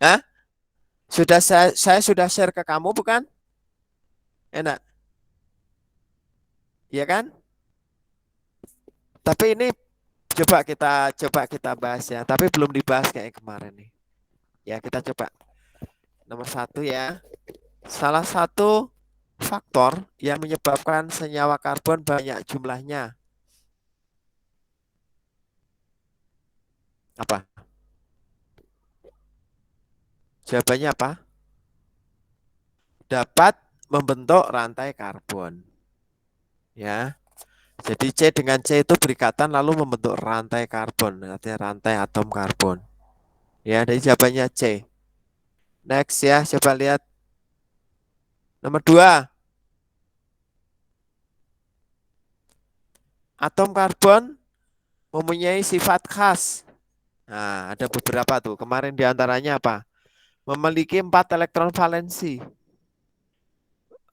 Hah? Saya sudah share ke kamu bukan? Enak, ya kan? Tapi ini coba kita bahas ya. Tapi belum dibahas kayak kemarin nih. Ya kita coba. Nomor satu ya. Salah satu faktor yang menyebabkan senyawa karbon banyak jumlahnya apa? Jawabannya apa? Dapat membentuk rantai karbon. Ya. Jadi C dengan C itu berikatan lalu membentuk rantai karbon, artinya rantai atom karbon. Ya, jadi jawabannya C. Next ya, coba lihat nomor 2. Atom karbon mempunyai sifat khas. Nah, ada beberapa tuh. Kemarin diantaranya apa? Memiliki 4 elektron valensi.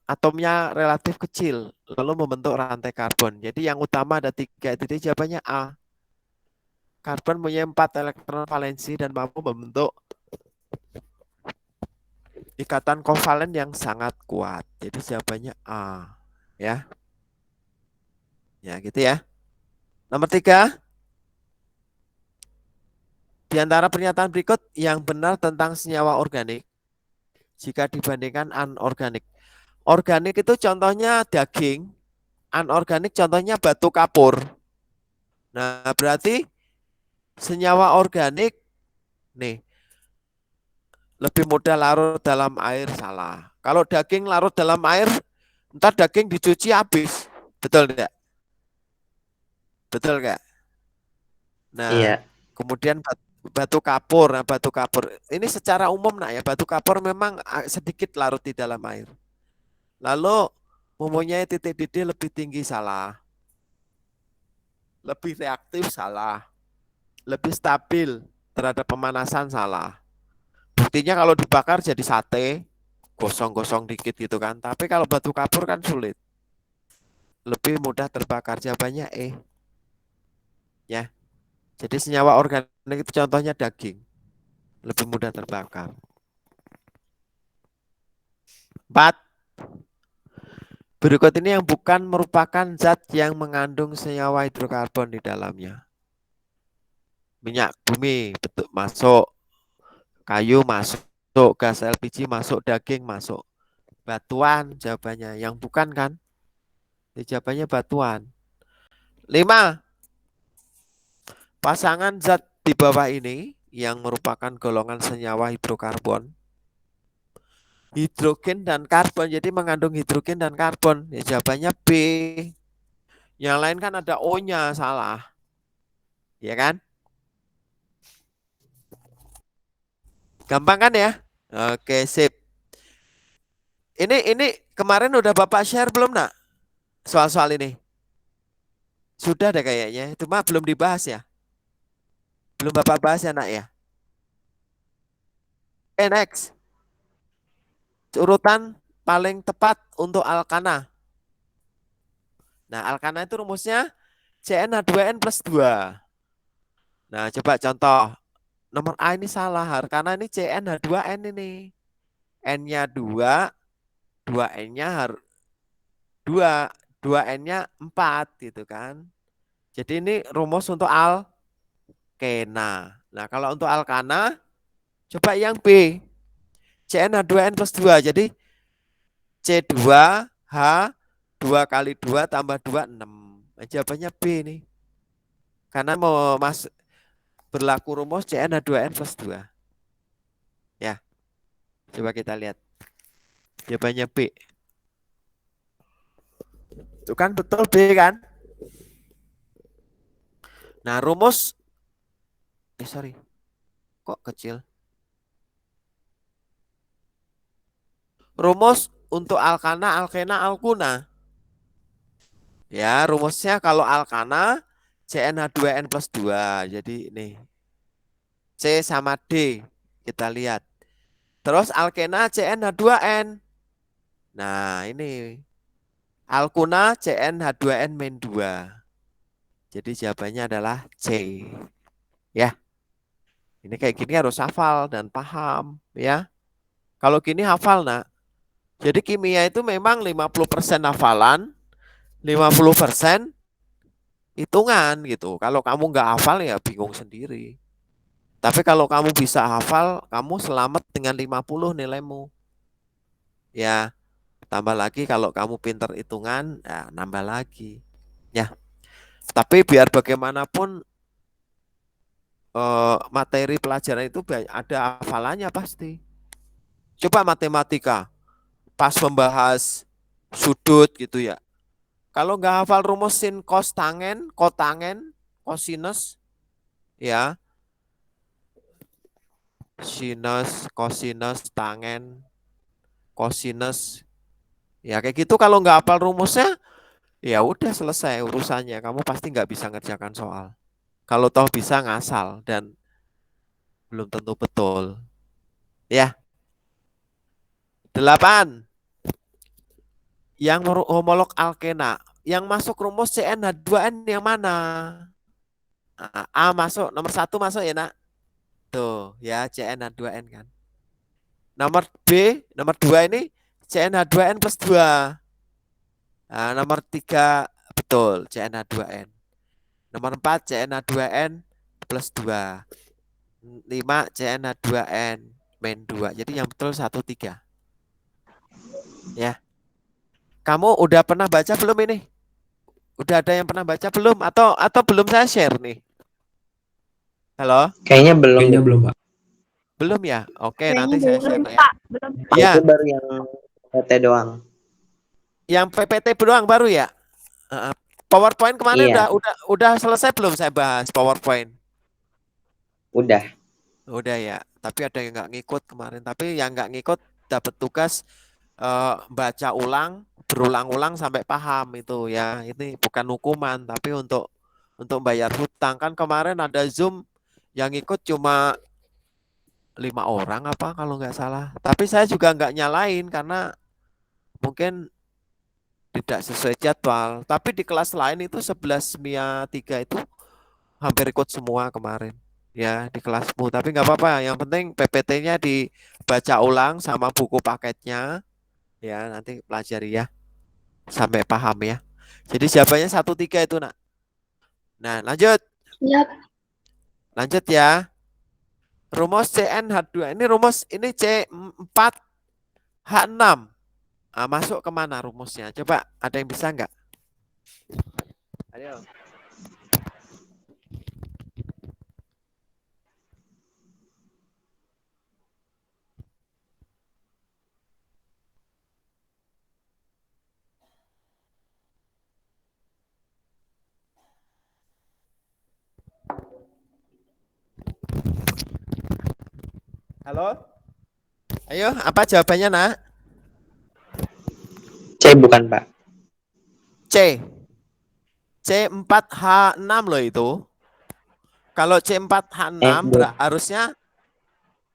Atomnya relatif kecil, lalu membentuk rantai karbon. Jadi yang utama ada 3 itu dia jawabannya A. Karbon punya 4 elektron valensi dan mampu membentuk ikatan kovalen yang sangat kuat. Jadi jawabannya A. Ya, ya gitu ya. Nomor 3, di antara pernyataan berikut yang benar tentang senyawa organik jika dibandingkan anorganik. Organik itu contohnya daging, anorganik contohnya batu kapur. Nah, berarti senyawa organik nih lebih mudah larut dalam air, salah. Kalau daging larut dalam air, ntar daging dicuci habis. Betul enggak? Betul enggak? Nah, Iya. kemudian batu kapur. Nah, batu kapur ini secara umum nak ya, batu kapur memang sedikit larut di dalam air. Lalu mempunyai titik didih lebih tinggi, salah. Lebih reaktif, salah. Lebih stabil terhadap pemanasan, salah. Buktinya kalau dibakar jadi sate, gosong-gosong dikit gitu kan. Tapi kalau batu kapur kan sulit. Lebih mudah terbakar. Jawabannya ya. Jadi senyawa organik itu contohnya daging, lebih mudah terbakar. 4. Berikut ini yang bukan merupakan zat yang mengandung senyawa hidrokarbon di dalamnya. Minyak bumi betul masuk, kayu masuk, gas LPG masuk, daging masuk. Batuan jawabannya. Yang bukan kan? Jawabannya batuan. 5. Pasangan zat di bawah ini yang merupakan golongan senyawa hidrokarbon, hidrogen dan karbon, jadi mengandung hidrogen dan karbon. Ya, jawabannya B. Yang lain kan ada O-nya, salah. Ya kan? Gampang kan ya? Oke, sip. Ini kemarin udah Bapak share belum, Nak? Soal-soal ini. Sudah deh kayaknya. Cuma belum dibahas ya. Belum Bapak bahas ya, Nak ya. Next. Urutan paling tepat untuk alkana. Nah, alkana itu rumusnya CnH2n plus 2. Nah, coba contoh. Nomor A ini salah, karena ini CnH2n ini. N-nya 2, 2N-nya harus 2, 2N-nya 4 gitu kan. Jadi ini rumus untuk alkena. Nah, kalau untuk alkana, coba yang B. CnH2n plus 2. Jadi C2H 2 kali 2 tambah 2, 6. Nah, jawabannya B nih. Karena mau berlaku rumus CnH2n plus 2. Ya, coba kita lihat. Jawabannya B. Itu kan betul B kan? Nah, sorry, kok kecil? Rumus untuk alkana, alkena, alkuna. Ya, rumusnya kalau alkana CnH2n plus 2. Jadi nih, C sama D. Kita lihat. Terus alkena CnH2n. Nah, ini alkuna CnH2n min 2. Jadi jawabannya adalah C. Ya. Ini kayak gini harus hafal dan paham ya. Kalau gini hafal nak. Jadi kimia itu memang 50% hafalan, 50% hitungan gitu. Kalau kamu nggak hafal ya bingung sendiri. Tapi kalau kamu bisa hafal, kamu selamat dengan 50 nilaimu. Ya, tambah lagi kalau kamu pinter hitungan, ya nambah lagi. Ya, tapi biar bagaimanapun materi pelajaran itu ada hafalannya pasti. Coba matematika, pas membahas sudut gitu ya. Kalau nggak hafal rumus sin cos tangen, kotangen, cosinus, ya, sinus, cosinus, tangen, cosinus, ya kayak gitu. Kalau nggak hafal rumusnya, ya udah selesai urusannya. Kamu pasti nggak bisa ngerjakan soal. Kalau toh bisa ngasal dan belum tentu betul. Ya, 8. Yang homolog alkena. Yang masuk rumus CnH2n yang mana? A masuk, nomor 1 masuk ya nak? Tuh ya CnH2n kan. Nomor B, nomor 2 ini CnH2n plus 2. Nah, nomor 3 betul CnH2n. Nomor 4 CnH2n plus 2. 5 CnH2n min 2. Jadi yang betul 1, 3. Ya. Kamu udah pernah baca belum ini? Udah ada yang pernah baca belum? Atau belum saya share nih? Halo? Kayaknya belum. Kayaknya belum, Pak. Belum ya? Oke, Kayaknya nanti saya belum, share ya. Pak. Belum. Iya, Itu baru yang PT doang. yang PPT doang baru ya? PowerPoint kemarin Iya, udah selesai belum saya bahas PowerPoint? udah. Udah ya. Tapi ada yang nggak ngikut kemarin. Tapi yang nggak ngikut dapat tugas baca ulang, berulang-ulang sampai paham itu ya. Ini bukan hukuman, tapi untuk bayar hutang. Kan kemarin ada Zoom yang ikut cuma 5 orang apa kalau nggak salah. Tapi saya juga nggak nyalain karena mungkin tidak sesuai jadwal. Tapi di kelas lain itu 11 MIA 3 itu hampir ikut semua kemarin. Ya di kelasmu. Tapi nggak apa-apa. Yang penting PPT-nya dibaca ulang sama buku paketnya. Ya nanti pelajari ya. Sampai paham ya. Jadi jawabannya 1, 3 itu nak. Nah lanjut. Siap. Lanjut ya. Rumus CnH2. Ini rumus ini C4H6. Masuk kemana rumusnya? Coba ada yang bisa nggak? Ayo. Halo? Ayo, apa jawabannya nak? C bukan, Pak. C. C4H6 loh itu. Kalau C4H6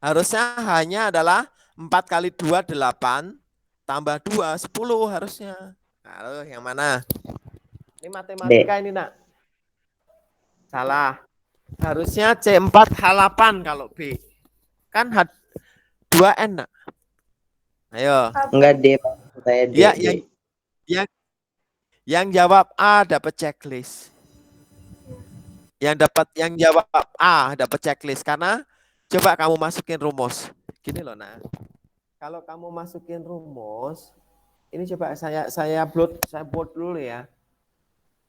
harusnya hanya adalah 4 kali 2 8 tambah 2 10 harusnya. Halo, yang mana? Ini matematika ini nak. Salah. Harusnya C4H8 kalau B. Kan H2N nak. Ayo. Enggak D, Pak. Saya D. Ya, D. yang jawab A dapat checklist. Yang jawab A dapat checklist karena coba kamu masukin rumus. Gini loh, nah. Kalau kamu masukin rumus, ini coba saya bold dulu ya.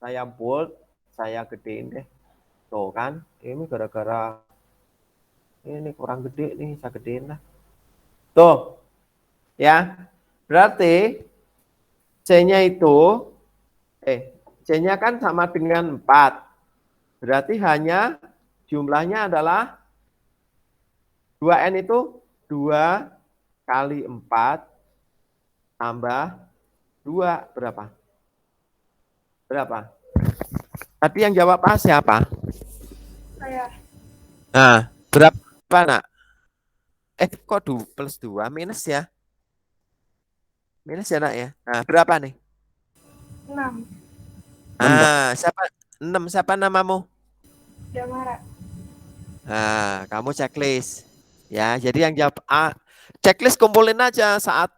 Saya bold, saya gedein deh. Tuh kan, ini gara-gara ini kurang gede nih, saya gedein lah. Tuh. Ya. Berarti C-nya itu C-nya kan sama dengan 4. Berarti hanya jumlahnya adalah 2N itu 2 kali 4 tambah 2 berapa? Berapa? Tadi yang jawab A siapa? Saya. Nah, berapa nak? Kok plus 2 minus ya? Minus ya nak ya? Nah, berapa nih? 6. Siapa? 6, siapa namamu? Damara. Nah, kamu checklist. Ya, jadi yang jawab A, checklist kumpulin aja saat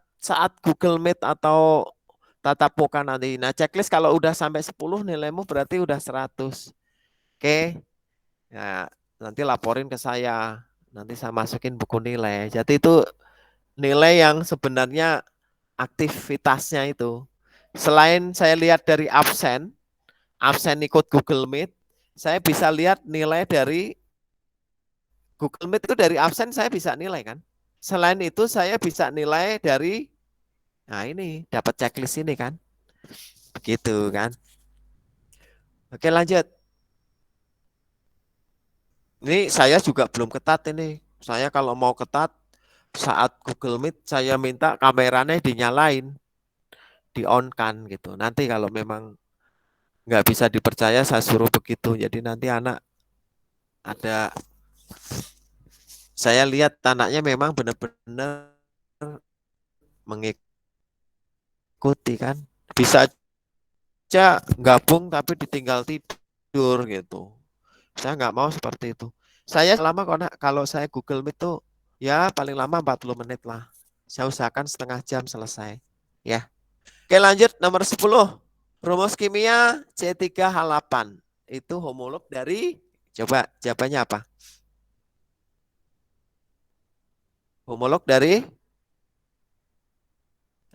Google Meet atau tatap muka nanti. Nah, checklist kalau udah sampai 10 nilaimu berarti udah 100. Oke. Ya, nanti laporin ke saya. Nanti saya masukin buku nilai. Jadi itu nilai yang sebenarnya aktivitasnya itu. Selain saya lihat dari absen ikut Google Meet, saya bisa lihat nilai dari Google Meet itu dari absen saya bisa nilai kan. Selain itu saya bisa nilai dari, nah ini dapat checklist ini kan. Begitu kan. Oke lanjut. Ini saya juga belum ketat ini. Saya kalau mau ketat saat Google Meet saya minta kameranya dinyalain, di on kan gitu. Nanti kalau memang nggak bisa dipercaya saya suruh begitu. Jadi nanti anak ada, saya lihat anaknya memang benar-benar mengikuti kan. Bisa aja gabung tapi ditinggal tidur gitu. Saya nggak mau seperti itu. Saya lama kalau saya Google Meet tuh ya paling lama 40 menit lah. Saya usahakan setengah jam selesai. Ya. Oke lanjut nomor 10. Rumus kimia C3H8. Itu homolog dari, coba jawabannya apa? Homolog dari,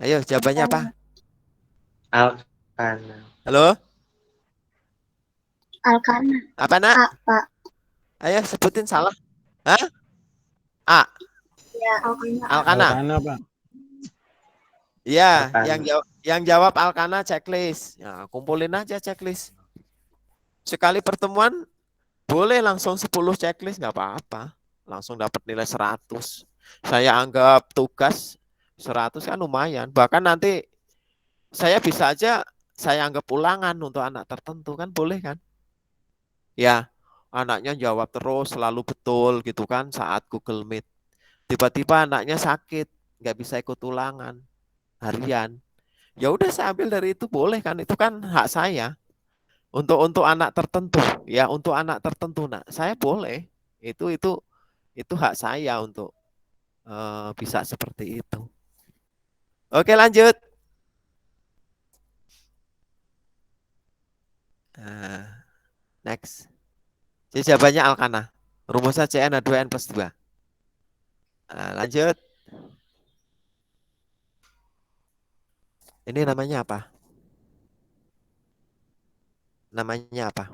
ayo jawabannya apa? Alkana. Halo? Alkana. Apa nak? A, Pak. Ayo sebutin salah. Hah? A. Ya, Alkana. Alkana. Alkana, Pak. Iya, Alkana. yang jawab Alkana checklist. Ya, kumpulin aja checklist. Sekali pertemuan boleh langsung 10 checklist nggak apa-apa. Langsung dapat nilai 100. Saya anggap tugas 100 kan lumayan. Bahkan nanti saya bisa aja saya anggap ulangan untuk anak tertentu kan boleh kan? Ya, anaknya jawab terus selalu betul gitu kan saat Google Meet. Tiba-tiba anaknya sakit, nggak bisa ikut ulangan harian. Ya udah saya ambil dari itu boleh kan? Itu kan hak saya. Untuk anak tertentu, ya untuk anak tertentu, nah saya boleh. Itu hak saya untuk bisa seperti itu. Oke lanjut. Next. Jadi jawabannya Alkana. Rumusnya CN 2N plus 2. Lanjut. Ini namanya apa? Namanya apa?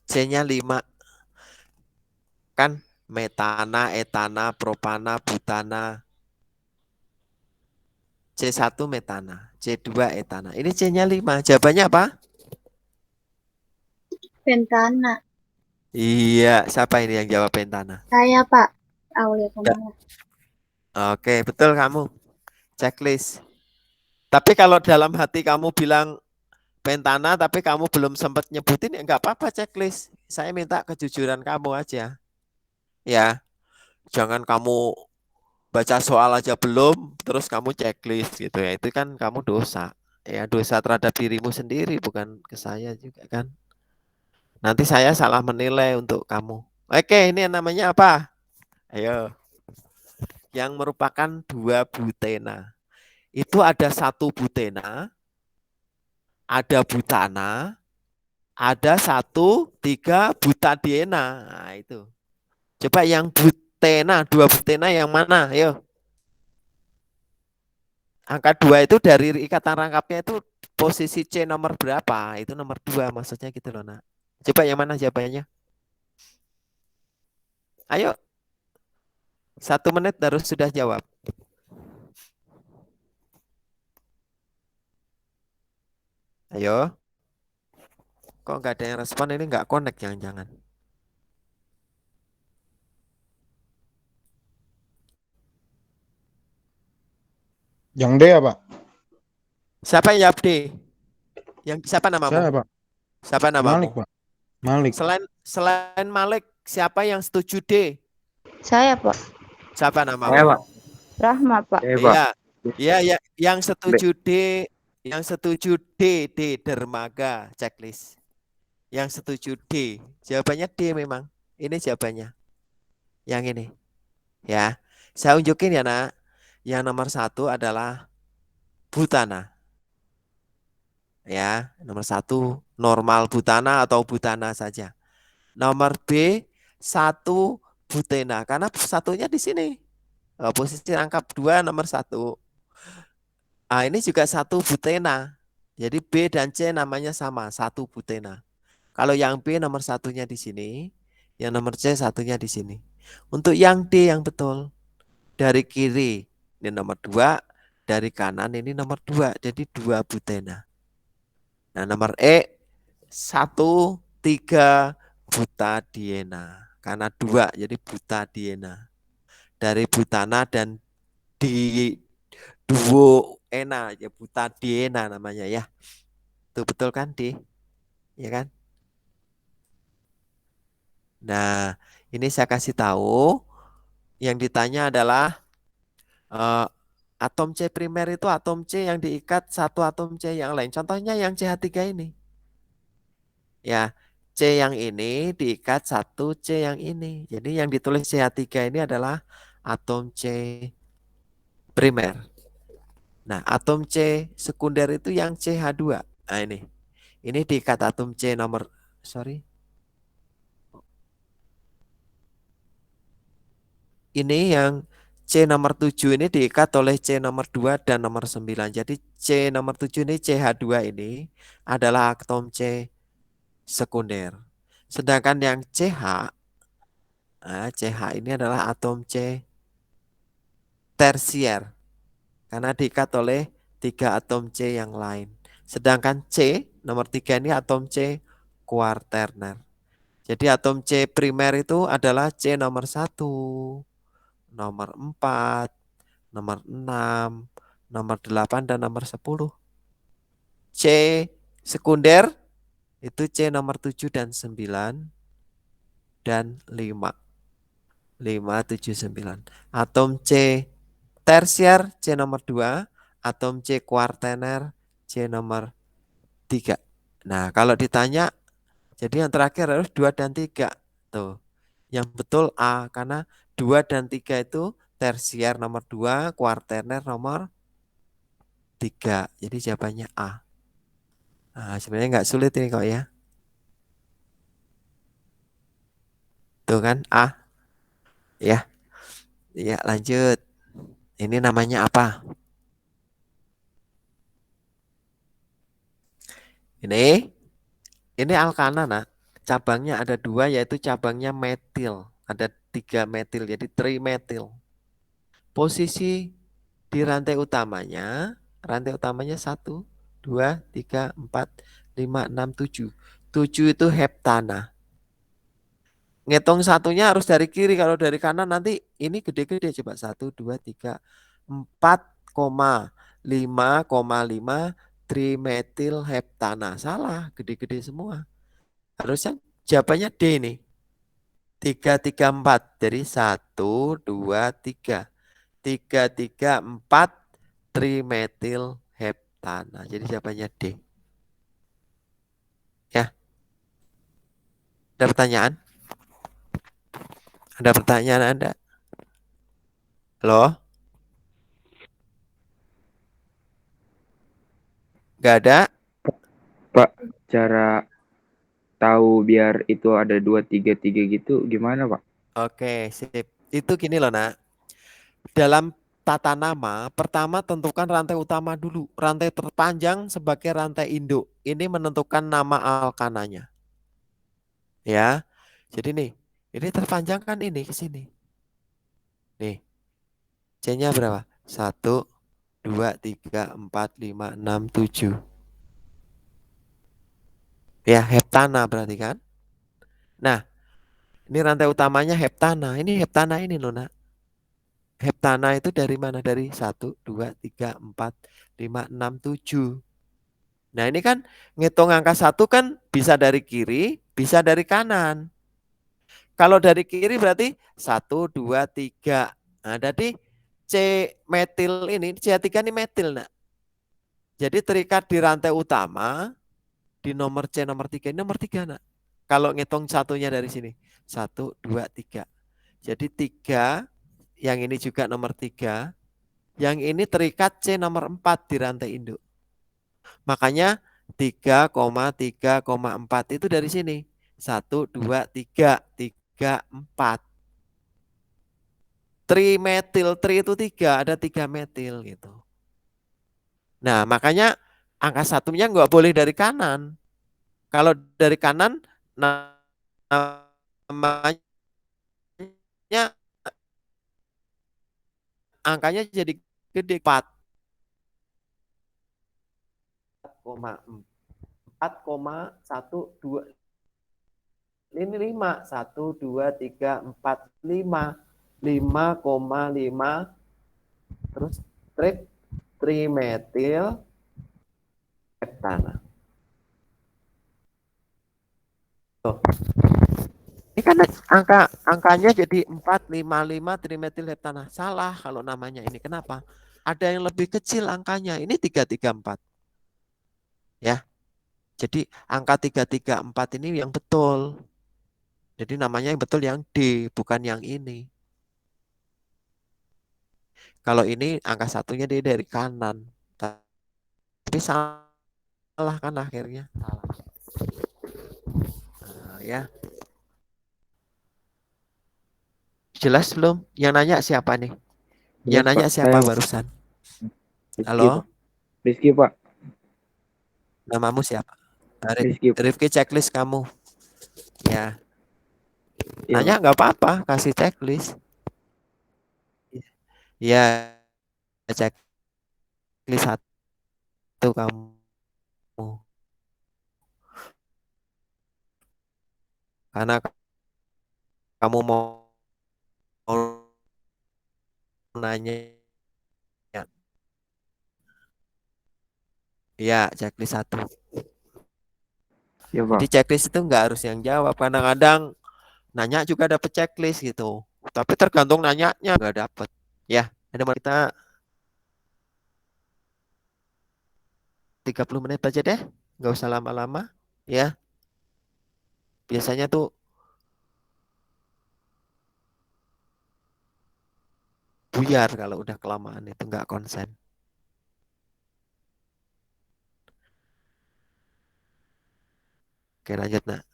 C-nya 5. Kan metana, etana, propana, butana. C1 metana, C2 etana. Ini C-nya 5. Jawabannya apa? Pentana. Iya, siapa ini yang jawab pentana? Saya, Pak. Aulia Komala. Oke, betul kamu. Checklist. Tapi kalau dalam hati kamu bilang pentana tapi kamu belum sempat nyebutin ya nggak apa-apa checklist. Saya minta kejujuran kamu aja. Ya, jangan kamu baca soal aja belum terus kamu checklist gitu ya. Itu kan kamu dosa. Ya, dosa terhadap dirimu sendiri bukan ke saya juga kan. Nanti saya salah menilai untuk kamu. Oke, ini namanya apa? Ayo. Yang merupakan 2 butena. Itu ada 1 butena, ada butana, ada 1,3 butadiena. Nah, itu. Coba yang butena, 2 butena yang mana? Ayo. Angka 2 itu dari ikatan rangkapnya itu posisi C nomor berapa? Itu nomor 2 maksudnya gitu loh, Nak. Coba yang mana jawabannya? Ayo. 1 menit harus sudah jawab. Ayo. Kok nggak ada yang respon ini nggak connect jangan-jangan. Yang D ya, Pak? Siapa yang jawab D? Yang siapa namamu? Saya, Pak. Siapa namamu? Malik, Pak. Malik. Selain Malik, siapa yang setuju D? Saya, Pak. Siapa namamu? Saya, Pak. Rahma, Pak. Iya. Iya, ya, yang setuju D, D dermaga checklist. Yang setuju D. Jawabannya D memang. Ini jawabannya. Yang ini. Ya. Saya unjukin ya nak. Yang nomor 1 adalah butana. Ya. Nomor 1 normal butana atau butana saja. Nomor B 1 butena. Karena satunya di sini. Posisi rangkap 2 nomor 1. Ah, ini juga 1 butena. Jadi B dan C namanya sama, 1 butena. Kalau yang B nomor satunya di sini, yang nomor C satunya di sini. Untuk yang D yang betul, dari kiri ini nomor 2, dari kanan ini nomor 2, jadi 2 butena. Nah nomor E 1, 3 butadiena. Karena 2 jadi butadiena. Dari butana dan di duo ena ya butadiena namanya ya. Itu betul kan D? Ya kan? Nah, ini saya kasih tahu yang ditanya adalah atom C primer itu atom C yang diikat satu atom C yang lain. Contohnya yang CH3 ini. Ya, C yang ini diikat satu C yang ini. Jadi yang ditulis CH3 ini adalah atom C primer. Nah, atom C sekunder itu yang CH2. Nah, ini. Ini diikat atom C nomor Ini yang C nomor 7 ini diikat oleh C nomor 2 dan nomor 9. Jadi C nomor 7 ini CH2 ini adalah atom C sekunder. Sedangkan yang CH, CH ini adalah atom C tersier. Karena diikat oleh 3 atom C yang lain. Sedangkan C nomor 3 ini atom C kuarterner. Jadi atom C primer itu adalah C nomor 1, nomor 4, nomor 6, nomor 8, dan nomor 10. C sekunder itu C nomor 7 dan 9 dan 5. 5, 7, 9. Atom C tersier C nomor 2, atom C kuartener C nomor 3. Nah, kalau ditanya jadi yang terakhir harus 2 dan 3. Tuh. Yang betul A karena 2 dan 3 itu tersier nomor 2, kuartener nomor 3. Jadi jawabannya A. Nah, sebenarnya nggak sulit ini kok ya. Tuh kan A. Ya. Ya, lanjut. Ini namanya apa? Ini alkana, nak. Cabangnya ada 2 yaitu cabangnya metil. Ada 3 metil jadi trimetil. Posisi di rantai utamanya 1, 2, 3, 4, 5, 6, 7. 7 itu heptana. Ngitung satunya harus dari kiri. Kalau dari kanan nanti ini gede-gede. Coba 1, 2, 3, 4,5,5 trimetil heptana. Salah, gede-gede semua. Harusnya jawabannya D nih. 3, 3, 4. Jadi 1, 2, 3. 3, 3, 4 trimetil heptana. Jadi jawabannya D. Ya. Ada pertanyaan? Ada pertanyaan Anda? Halo? Gak ada? Pak, cara tahu biar itu ada 2, 3, 3 gitu gimana, Pak? Oke, sip. Itu gini loh, nak. Dalam tata nama, pertama tentukan rantai utama dulu. Rantai terpanjang sebagai rantai induk. Ini menentukan nama alkananya. Ya. Jadi nih, ini terpanjang kan ini ke sini. Nih. C-nya berapa? 1, 2, 3, 4, 5, 6, 7. Ya, heptana berarti kan? Nah, ini rantai utamanya heptana. Ini heptana ini loh, nak. Heptana itu dari mana? Dari 1, 2, 3, 4, 5, 6, 7. Nah, ini kan ngitung angka 1 kan bisa dari kiri, bisa dari kanan. Kalau dari kiri berarti 1, 2, 3. Nah, jadi C metil ini, C3 ini metil, nak. Jadi terikat di rantai utama di nomor C nomor 3 ini nomor 3 nak. Kalau ngitung satunya dari sini 1, 2, 3. Jadi 3, yang ini juga nomor 3, yang ini terikat C nomor 4 di rantai induk. Makanya 3,3,4 itu dari sini 1, 2, 3, 3, 4. Trimetil, tri itu 3, ada 3 metil gitu. Nah, makanya angka satunya nggak boleh dari kanan. Kalau dari kanan namanya angkanya jadi gede 4,12. Ini 5, 1, 2, 3, 4, 5. 5,5 terus strip trimetil heptana. Tuh. Ini kan angkanya jadi 455 trimetil heptana. Salah kalau namanya ini. Kenapa? Ada yang lebih kecil angkanya. Ini 334. Ya. Jadi angka 334 ini yang betul. Jadi namanya yang betul yang D, bukan yang ini. Kalau ini angka satunya dia dari kanan. Tapi salah kan akhirnya. Salah. Nah, ya. Jelas belum? Yang nanya siapa nih? Yang Jelas, nanya Pak. siapa Saya, barusan? Rizky, Halo? Pak. Rizky, Pak. Namamu siapa? Rizky, Pak. Rifki, checklist kamu. Ya. Iya, Nanya Pak. nggak apa-apa, kasih checklist. Ya, checklist satu kamu. Karena kamu mau nanya. Ya, checklist satu. Iya, Pak. Jadi checklist itu nggak harus yang jawab. Kadang-kadang nanya juga dapat checklist gitu. Tapi tergantung nanyanya nggak dapat. Ya, ada kita 30 menit aja deh. Nggak usah lama-lama. Ya, biasanya tuh buyar kalau udah kelamaan itu nggak konsen. Oke, lanjut nak.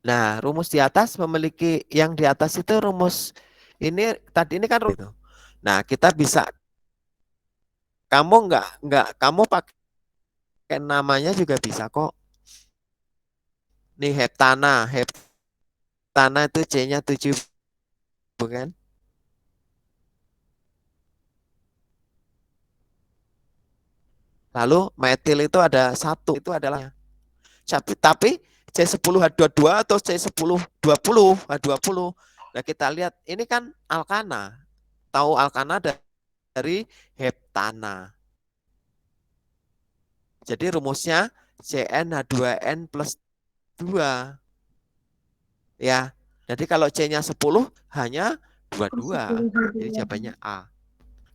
Nah, rumus di atas memiliki yang di atas itu rumus ini tadi ini kan rumus. Nah, kita bisa kamu nggak kamu pakai namanya juga bisa kok. Nih heptana, heptana itu C-nya 7 bukan? Lalu metil itu ada 1, itu adalah tapi C10H22 atau C1020 H20. Nah, kita lihat ini kan alkana. Tahu alkana dari heptana. Jadi rumusnya CnH2n plus 2. Ya. Jadi kalau C-nya 10 hanya 22. Jadi jawabannya A.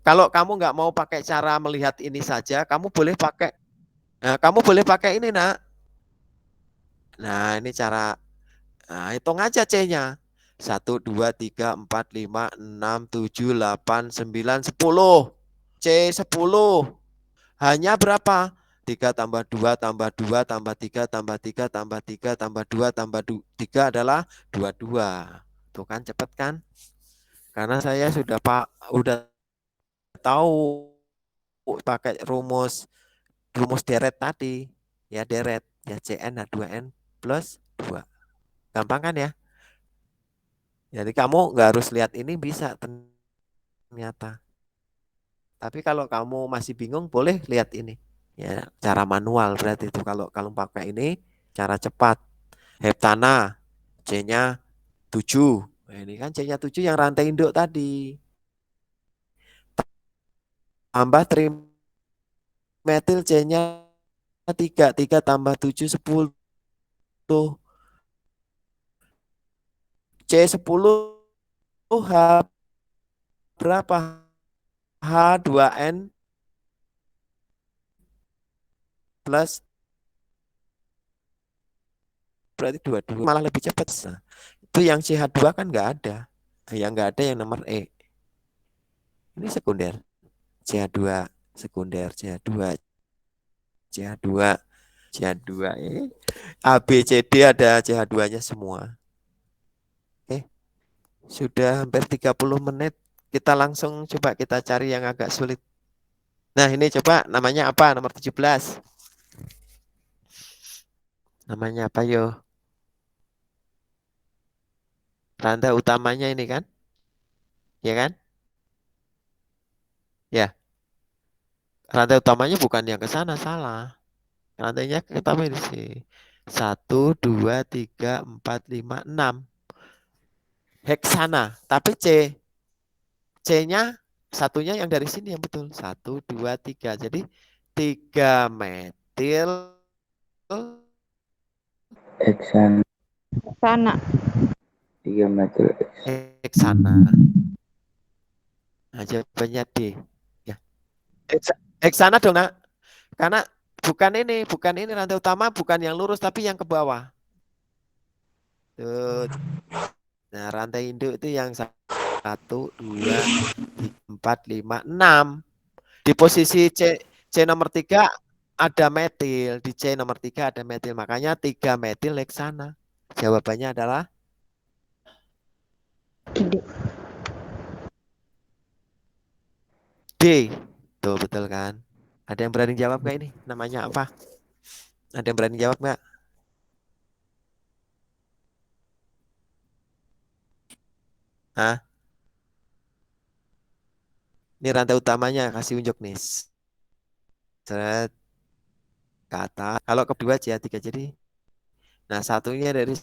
Kalau kamu nggak mau pakai cara melihat ini saja, kamu boleh pakai ini, nak. Nah, ini cara hitung aja C-nya. 1, 2, 3, 4, 5, 6, 7, 8, 9, 10. C10. Hanya berapa? 3 tambah 2 tambah 2 tambah 3 tambah 3 tambah 3 tambah 2 tambah 3 adalah 22. Tuh kan cepet kan? Karena saya udah tahu pakai rumus deret tadi. Ya deret. Ya CN H2N plus 2. Gampang kan ya? Jadi kamu nggak harus lihat ini bisa ternyata. Tapi kalau kamu masih bingung boleh lihat ini. Ya, cara manual berarti itu kalau pakai ini cara cepat. Heptana C-nya 7. Nah, ini kan C-nya 7 yang rantai induk tadi. Tambah trimetil C-nya 3. 3 tambah 7 10. C10 H berapa? H2N plus berarti 22 malah lebih cepat. Nah, itu yang CH2 kan nggak ada. Yang nggak ada yang nomor E. Ini sekunder. CH2 sekunder, CH2, CH2, CH2. A, B, C, D ada CH2-nya semua. Oke. Sudah hampir 30 menit. Kita langsung coba kita cari yang agak sulit. Nah, ini coba namanya apa? Nomor 17. Namanya apa yo? Rantai utamanya ini kan? Ya kan? Ya. Rantai utamanya bukan yang ke sana, salah. Rantainya kita di sini. 1, 2, 3, 4, 5, 6. Heksana. Tapi C-nya satunya yang dari sini yang betul. 1, 2, 3. Jadi 3 metil Heksan Sana. 3 metil heksana. Nah, jawabannya D. Ya. Heksana dong, Nak. Karena bukan ini rantai utama, bukan yang lurus tapi yang ke bawah. Tuh. Nah, rantai induk itu yang 1, 2, 3, 4, 5, 6. Di posisi C nomor 3 ada metil, di C nomor 3 ada metil, makanya 3 metil heksana. Jawabannya adalah D. Tuh betul kan? Ada yang berani jawab nggak ini? Namanya apa? Ada yang berani jawab nggak? Hah? Ini rantai utamanya, kasih unjuk nih. Seret ke atas. Kalau kedua CH3 jadi. Nah, satunya dari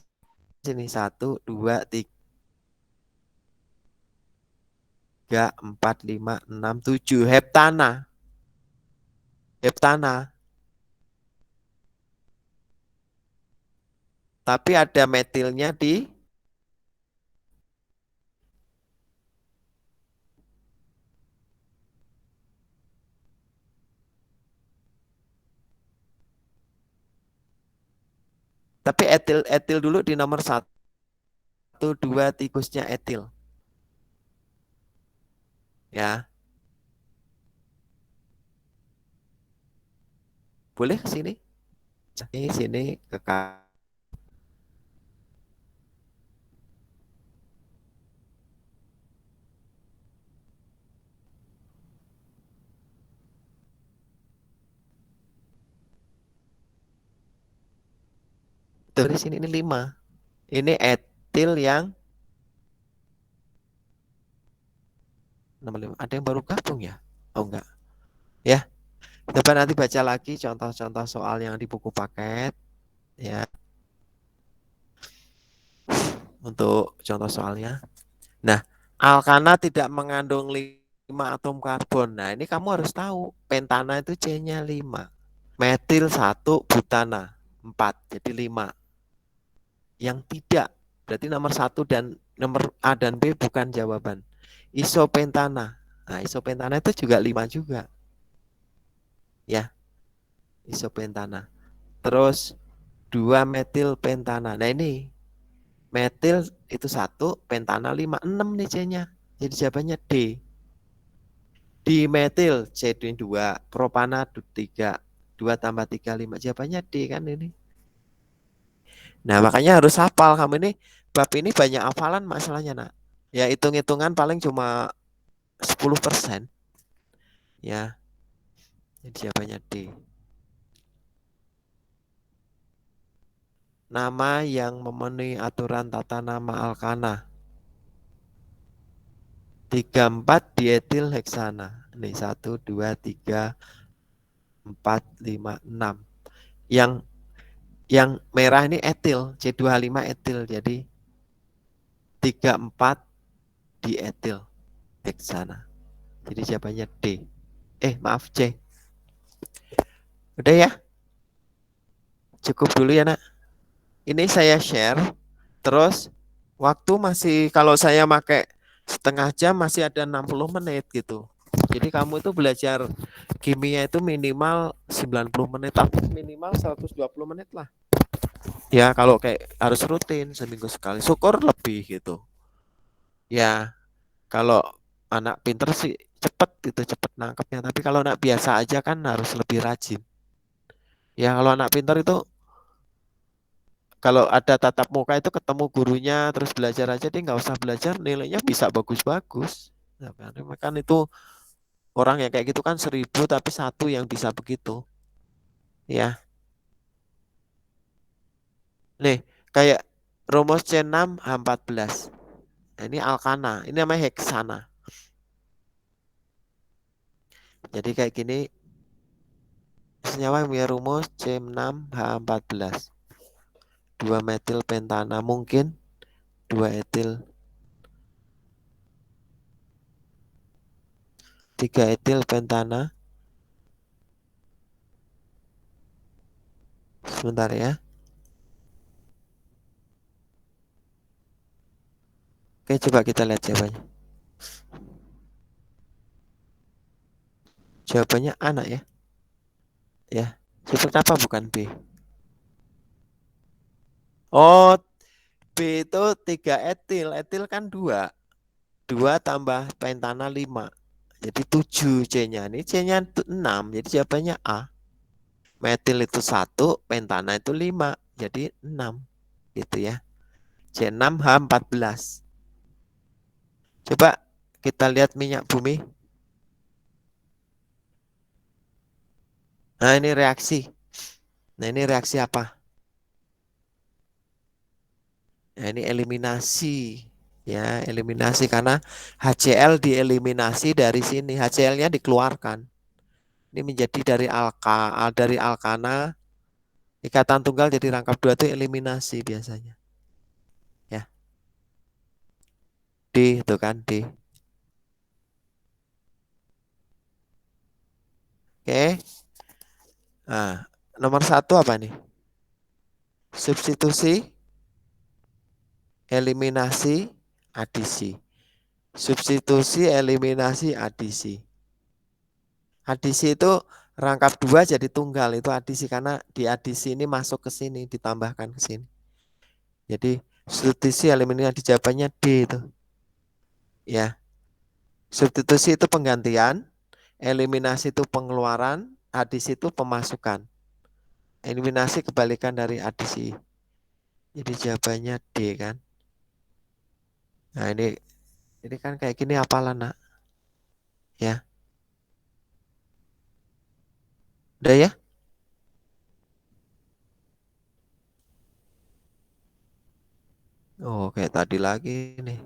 sini. 1, 2, 3, 4, 5, 6, 7. Heptana. Heptana. Tapi ada metilnya di tapi etil dulu di nomor 1, 2 tikusnya etil. Ya. Boleh ke sini? Sini ke dari sini ini 5. Ini etil yang nomor 5. Ada yang baru gabung ya? Oh enggak. Ya. Coba nanti baca lagi contoh-contoh soal yang di buku paket ya. Untuk contoh soalnya. Nah, alkana tidak mengandung 5 atom karbon. Nah, ini kamu harus tahu. Pentana itu C-nya 5. Metil 1, butana 4. Jadi 5. Yang tidak, berarti nomor 1 dan nomor A dan B bukan jawaban. Isopentana. Nah, isopentana itu juga 5 juga. Ya, isopentana. Terus 2 metil pentana. Nah, ini metil itu 1, pentana 5, 6 nih C-nya. Jadi jawabannya D. Dimetil C2, propana 3. 2 tambah 3, 5. Jawabannya D kan ini. Nah, makanya harus hafal kamu ini. Bab ini banyak hafalan masalahnya, Nak. Ya, hitung-hitungan paling cuma 10%. Ya. Jadi jawabannya D. Nama yang memenuhi aturan tata nama alkana. 3, 4 dietil heksana. Ini 1, 2, 3, 4, 5, 6. Yang merah ini etil, C25 etil. Jadi 3, 4 dietil heksana. Jadi jawabannya D. Maaf C. Udah ya? Cukup dulu ya, Nak. Ini saya share. Terus waktu masih, kalau saya pakai setengah jam masih ada 60 menit gitu. Jadi kamu itu belajar kimia itu minimal 90 menit tapi minimal 120 menit lah. Ya kalau kayak harus rutin seminggu sekali, syukur lebih gitu. Ya kalau anak pinter sih cepet nangkepnya. Tapi kalau anak biasa aja kan harus lebih rajin. Ya kalau anak pinter itu kalau ada tatap muka itu ketemu gurunya terus belajar aja dia nggak usah belajar nilainya bisa bagus-bagus. Nah, kan itu orang yang kayak gitu kan 1000 tapi satu yang bisa begitu. Ya, nih kayak rumus C6 H14. Nah, ini alkana, ini namanya heksana. Jadi kayak gini senyawa yang punya rumus C6H14. 2 metil pentana mungkin 2 etil 3 etil pentana. Sebentar ya. Oke, coba kita lihat jawabannya. Jawabannya A nak ya. Ya, seperti apa bukan B? Oh, B itu 3 etil. Etil kan 2. 2 tambah pentana 5. Jadi 7 C-nya. Ini C-nya 6. Jadi jawabannya A. Metil itu 1, pentana itu 5. Jadi 6. Gitu ya. C6H14. Coba kita lihat minyak bumi. Nah, ini reaksi. Nah, ini reaksi apa? Nah, ini eliminasi. Ya, eliminasi karena HCl dieliminasi dari sini. HCl-nya dikeluarkan. Ini menjadi dari alkana ikatan tunggal jadi rangkap 2 itu eliminasi biasanya. Ya. D itu kan D. Oke. Nah, nomor 1 apa nih? Substitusi, eliminasi, adisi. Substitusi, eliminasi, adisi. Adisi itu rangkap 2 jadi tunggal, itu adisi karena di adisi ini masuk ke sini, ditambahkan ke sini. Jadi substitusi, eliminasi jawabannya D itu. Ya. Substitusi itu penggantian, eliminasi itu pengeluaran, adisi itu pemasukan. Eliminasi kebalikan dari adisi. Jadi jawabannya D kan. Nah, ini kan kayak gini hafalan nak. Ya. Udah ya? Oh, kayak tadi lagi nih.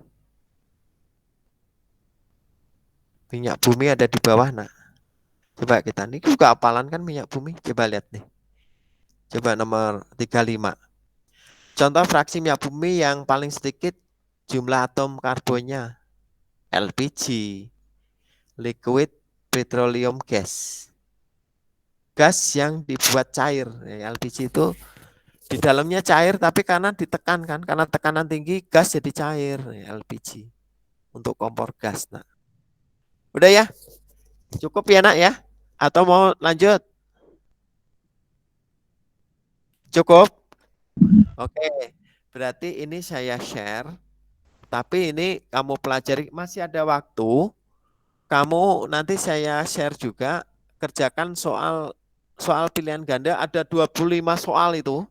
Minyak bumi ada di bawah nak. Coba kita ini juga hafalan kan minyak bumi. Coba lihat nih. Coba nomor 35. Contoh fraksi minyak bumi yang paling sedikit jumlah atom karbonnya. LPG. Liquid petroleum gas. Gas yang dibuat cair. LPG itu di dalamnya cair tapi karena ditekan kan. Karena tekanan tinggi gas jadi cair. LPG. Untuk kompor gas. Nah. Udah ya? Cukup ya nak ya? Atau mau lanjut? Cukup? Oke. Berarti ini saya share. Tapi ini kamu pelajari. Masih ada waktu. Kamu nanti saya share juga. Kerjakan soal pilihan ganda. Ada 25 soal itu.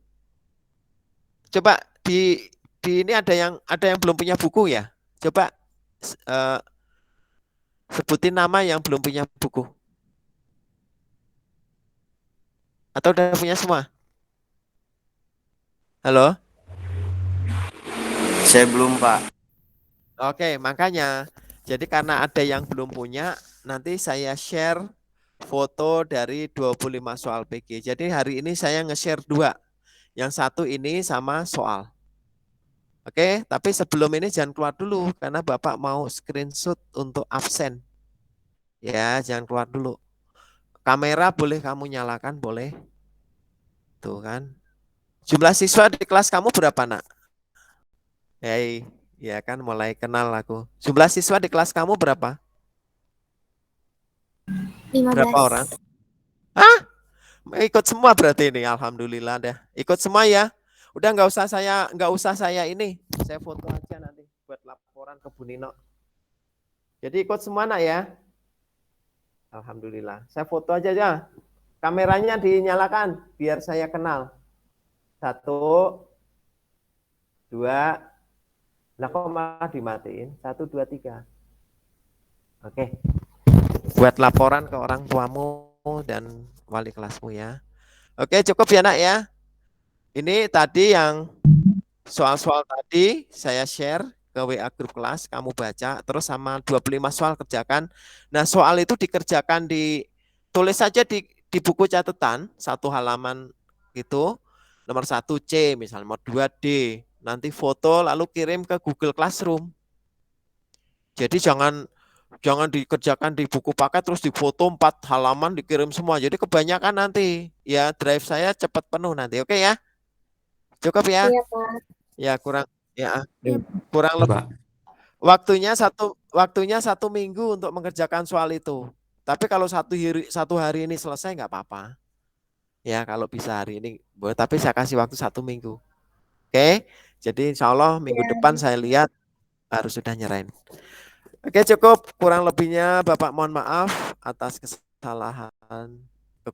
Coba di ini ada yang belum punya buku ya? Coba sebutin nama yang belum punya buku. Atau udah punya semua? Halo? Saya belum, Pak. Oke, makanya. Jadi karena ada yang belum punya, nanti saya share foto dari 25 soal PG. Jadi hari ini saya nge-share 2. Yang satu ini sama soal. Oke, tapi sebelum ini jangan keluar dulu karena Bapak mau screenshot untuk absen. Ya, jangan keluar dulu. Kamera boleh kamu nyalakan, boleh. Tuh kan. Jumlah siswa di kelas kamu berapa, nak? Hei, Ya kan mulai kenal aku. Jumlah siswa di kelas kamu berapa? 15. Berapa orang? Ah, ikut semua berarti ini. Alhamdulillah dah. Ikut semua ya. Udah nggak usah saya ini. Saya foto aja nanti buat laporan ke Bu Nino. Jadi ikut semua nak ya. Alhamdulillah. Saya foto aja ya. Kameranya dinyalakan biar saya kenal. 1, 2. Lah kok malah dimatiin? 1, 2, 3. Oke. Buat laporan ke orang tuamu dan wali kelasmu ya. Oke, cukup ya nak ya. Ini tadi yang soal-soal tadi saya share ke WA grup kelas, kamu baca, terus sama 25 soal kerjakan. Nah, soal itu dikerjakan tulis saja di buku catatan, 1 halaman gitu, nomor 1 C, misalnya nomor 2 D. Nanti foto lalu kirim ke Google Classroom. Jadi jangan dikerjakan di buku paket terus difoto 4 halaman dikirim semua. Jadi kebanyakan nanti ya drive saya cepat penuh nanti. Oke ya? Cukup ya? Iya, Pak. Ya kurang Iya. lebih waktunya 1 minggu untuk mengerjakan soal itu. Tapi kalau 1 hari ini selesai nggak apa-apa. Ya kalau bisa hari ini, tapi saya kasih waktu 1 minggu. Oke? Jadi insya Allah minggu depan saya lihat harus sudah nyerahin. Oke cukup, kurang lebihnya Bapak mohon maaf atas kesalahan.